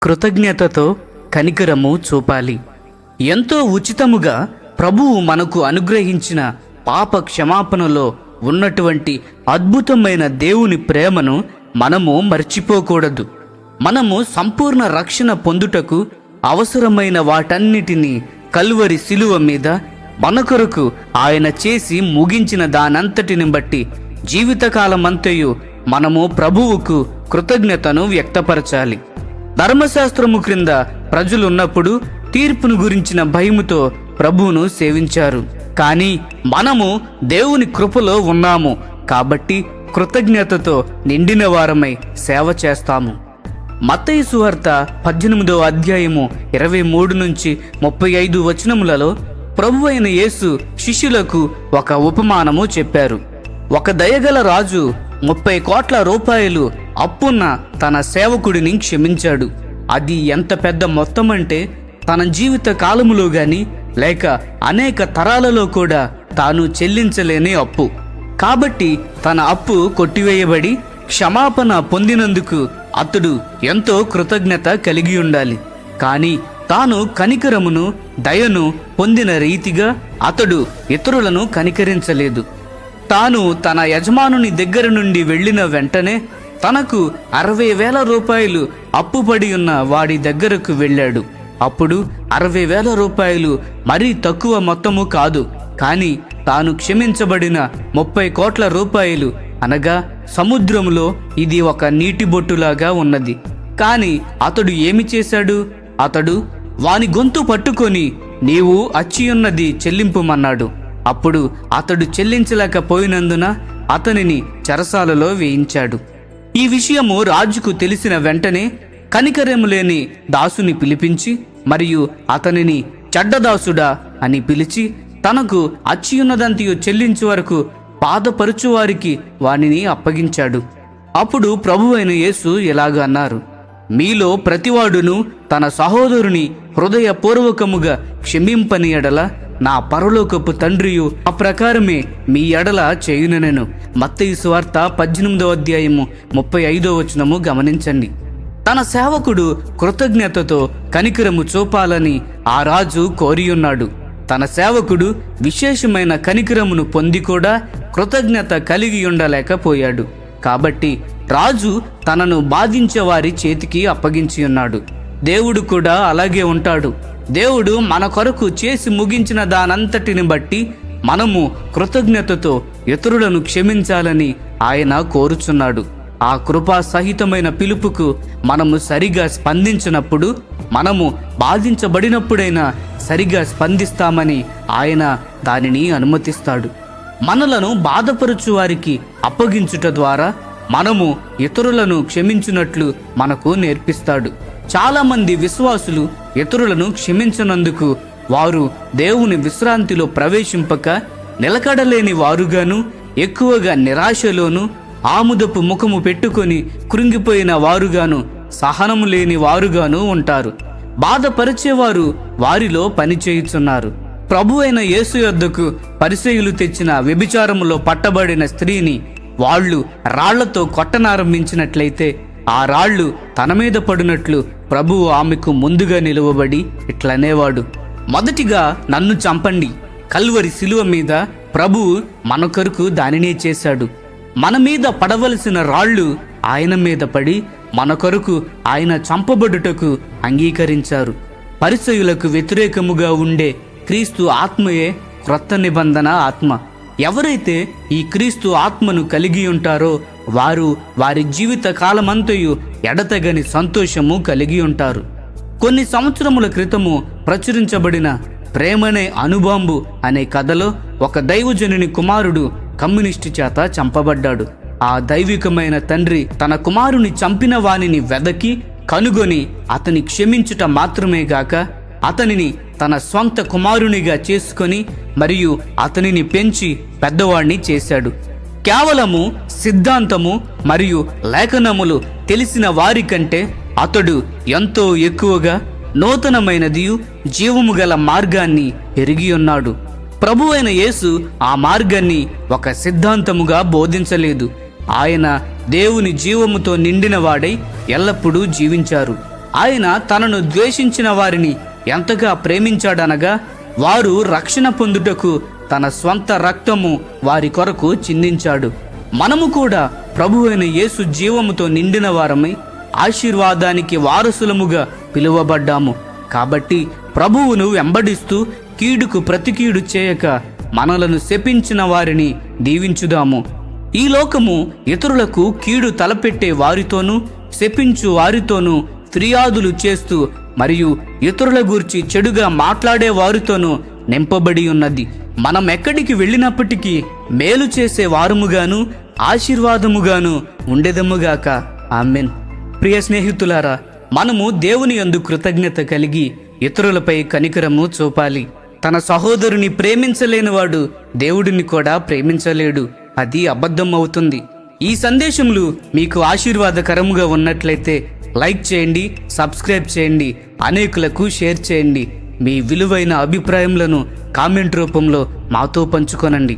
కృతజ్ఞతతో కనికరము చూపాలి. ఎంతో ఉచితముగా ప్రభువు మనకు అనుగ్రహించిన పాప క్షమాపణలో ఉన్నటువంటి అద్భుతమైన దేవుని ప్రేమను మనము మర్చిపోకూడదు. మనము సంపూర్ణ రక్షణ పొందుటకు అవసరమైన వాటన్నిటినీ కల్వరి శిలువ మీద మన కొరకు ఆయన చేసి ముగించిన దానంతటిని బట్టి జీవితకాలమంతయు మనము ప్రభువుకు కృతజ్ఞతను వ్యక్తపరచాలి. ధర్మశాస్త్రము క్రింద ప్రజలున్నప్పుడు తీర్పును గురించిన భయముతో ప్రభువును సేవించారు. కానీ మనము దేవుని కృపలో ఉన్నాము కాబట్టి కృతజ్ఞతతో నిండిన వారమై సేవ చేస్తాము. మత్తయి సువార్త 18వ అధ్యాయము 23 నుంచి 35 వచనములలో ప్రభువైన యేసు శిష్యులకు ఒక ఉపమానము చెప్పారు. ఒక దయగల రాజు 30 కోట్ల రూపాయలు అప్పున్న తన సేవకుడిని క్షమించాడు. అది ఎంత పెద్ద మొత్తం అంటే తన జీవిత కాలములో గాని లేక అనేక తరాలలో కూడా తాను చెల్లించలేని అప్పు. కాబట్టి తన అప్పు కొట్టివేయబడి క్షమాపణ పొందినందుకు అతడు ఎంతో కృతజ్ఞత కలిగి ఉండాలి. కానీ తాను కనికరమును దయను పొందిన రీతిగా అతడు ఇతరులను కనికరించలేదు. తాను తన యజమానుని దగ్గర నుండి వెళ్ళిన వెంటనే తనకు 60,000 రూపాయలు అప్పుపడి ఉన్న వాడి దగ్గరకు వెళ్ళాడు. అప్పుడు 60,000 రూపాయలు మరీ తక్కువ మొత్తము కాదు. కానీ తాను క్షమించబడిన 30 కోట్ల రూపాయలు అనగా సముద్రములో ఇది ఒక నీటి బొట్టులాగా ఉన్నది. కానీ అతడు ఏమి చేశాడు? అతడు వాని గొంతు పట్టుకొని నీవు అచ్చియున్నది చెల్లింపుమన్నాడు. అప్పుడు అతడు చెల్లించలేకపోయినందున అతనిని చెరసాలలో వేయించాడు. ఈ విషయము రాజుకు తెలిసిన వెంటనే కనికరము లేని దాసుని పిలిపించి మరియు అతనిని చెడ్డదాసుడా అని పిలిచి తనకు అచ్చియున్నదంతయు చెల్లించు వరకు బాధపరుచువారికి వానిని అప్పగించాడు. అప్పుడు ప్రభువైన యేసు ఇలాగ అన్నారు, మీలో ప్రతివాడును తన సహోదరుని హృదయపూర్వకముగా క్షమింపని ఎడల నా పరలోకపు తండ్రియు ఆ ప్రకారమే మీ ఎడల చేయునెను. మత్తయి సువార్త 18వ అధ్యాయము 35వ వచనము గమనించండి. తన సేవకుడు కృతజ్ఞతతో కనికరము చూపాలని ఆ రాజు కోరియున్నాడు. తన సేవకుడు విశేషమైన కనికరమును పొంది కూడా కృతజ్ఞత కలిగి ఉండలేకపోయాడు. కాబట్టి రాజు తనను బాధించే వారి చేతికి అప్పగించి ఉన్నాడు. దేవుడు కూడా అలాగే ఉంటాడు. దేవుడు మన కొరకు చేసి ముగించిన దానంతటిని బట్టి మనము కృతజ్ఞతతో ఇతరులను క్షమించాలని ఆయన కోరుచున్నాడు. ఆ కృపా సహితమైన పిలుపుకు మనము సరిగా స్పందించినప్పుడు, మనము బాధించబడినప్పుడైనా సరిగా స్పందిస్తామని ఆయన దానిని అనుమతిస్తాడు. మనలను బాధపరచు వారికి అప్పగించుట ద్వారా మనము ఇతరులను క్షమించినట్లు మనకు నేర్పిస్తాడు. చాలామంది విశ్వాసులు ఇతరులను క్షమించనందుకు వారు దేవుని విశ్రాంతిలో ప్రవేశింపక నిలకడలేని వారుగాను, ఎక్కువగా నిరాశలోను, ఆముదపు ముఖము పెట్టుకొని కృంగిపోయిన వారుగాను, సహనము లేని వారుగాను ఉంటారు. బాధపరిచేవారు వారిలో పనిచేయుచున్నారు. ప్రభువైన యేసు యొద్దకు పరిసయ్యులు తెచ్చిన వ్యభిచారములో పట్టబడిన స్త్రీని వాళ్ళు రాళ్లతో కొట్టనారంభించినట్లయితే ఆ రాళ్ళు తన మీద పడినట్లు ప్రభువు ఆమెకు ముందుగా నిలువబడి ఇట్లనేవాడు, మొదటిగా నన్ను చంపండి. కల్వరి శిలువ మీద ప్రభువు మన కొరకు దానినే చేశాడు. మన మీద పడవలసిన రాళ్ళు ఆయన మీద పడి మన కొరకు ఆయన చంపబడుటకు అంగీకరించారు. పరిసయ్యులకు వ్యతిరేకముగా ఉండే క్రీస్తు ఆత్మయే క్రొత్త నిబంధన ఆత్మ. ఎవరైతే ఈ క్రీస్తు ఆత్మను కలిగి ఉంటారో వారు వారి జీవిత కాలమంతయు ఎడతెగని సంతోషము కలిగి ఉంటారు. కొన్ని సంవత్సరముల క్రితము ప్రచురించబడిన ప్రేమనే అణుబాంబు అనే కథలో ఒక దైవజనుని కుమారుడు కమ్యూనిస్టు చేత చంపబడ్డాడు. ఆ దైవికమైన తండ్రి తన కుమారుని చంపిన వానిని వెదకి కనుగొని అతని క్షమించుట మాత్రమే గాక అతనిని తన స్వంత కుమారునిగా చేసుకొని మరియు అతనిని పెంచి పెద్దవాణ్ణి చేశాడు. కేవలము సిద్ధాంతము మరియు లేఖనములు తెలిసిన వారి కంటే అతడు ఎంతో ఎక్కువగా నూతనమైనది జీవము గల మార్గాన్ని ఎరిగి ఉన్నాడు. ప్రభువైన యేసు ఆ మార్గాన్ని ఒక సిద్ధాంతముగా బోధించలేదు. ఆయన దేవుని జీవముతో నిండిన వాడై ఎల్లప్పుడూ జీవించారు. ఆయన తనను ద్వేషించిన వారిని ఎంతగా ప్రేమించాడనగా వారు రక్షణ పొందుటకు తన స్వంత రక్తము వారి కొరకు చిందించాడు. మనము కూడా ప్రభువైన యేసు జీవముతో నిండిన వారమై ఆశీర్వాదానికి వారసులముగా పిలువబడ్డాము. కాబట్టి ప్రభువును వెంబడిస్తూ కీడుకు ప్రతి కీడు చేయక మనలను శపించిన వారిని దీవించుదాము. ఈ లోకము ఇతరులకు కీడు తలపెట్టే వారితోనూ శపించు వారితోనూ ఫిర్యాదులు చేస్తూ మరియు ఇతరుల గూర్చి చెడుగా మాట్లాడే వారితోనూ నింపబడి ఉన్నది. మనం ఎక్కడికి వెళ్ళినప్పటికీ మేలు చేసే వారముగాను ఆశీర్వాదముగాను ఉండెదముగాక. ఆమెన్. ప్రియ స్నేహితులారా, మనము దేవుని యందు కృతజ్ఞత కలిగి ఇతరులపై కనికరము చూపాలి. తన సహోదరుని ప్రేమించలేనివాడు దేవుడిని కూడా ప్రేమించలేడు. అది అబద్ధం అవుతుంది. ఈ సందేశములు మీకు ఆశీర్వాదకరముగా ఉన్నట్లయితే లైక్ చేయండి, సబ్స్క్రైబ్ చేయండి, అనేకులకు షేర్ చేయండి. మీ విలువైన అభిప్రాయములను కామెంట్ రూపంలో మాతో పంచుకొనండి.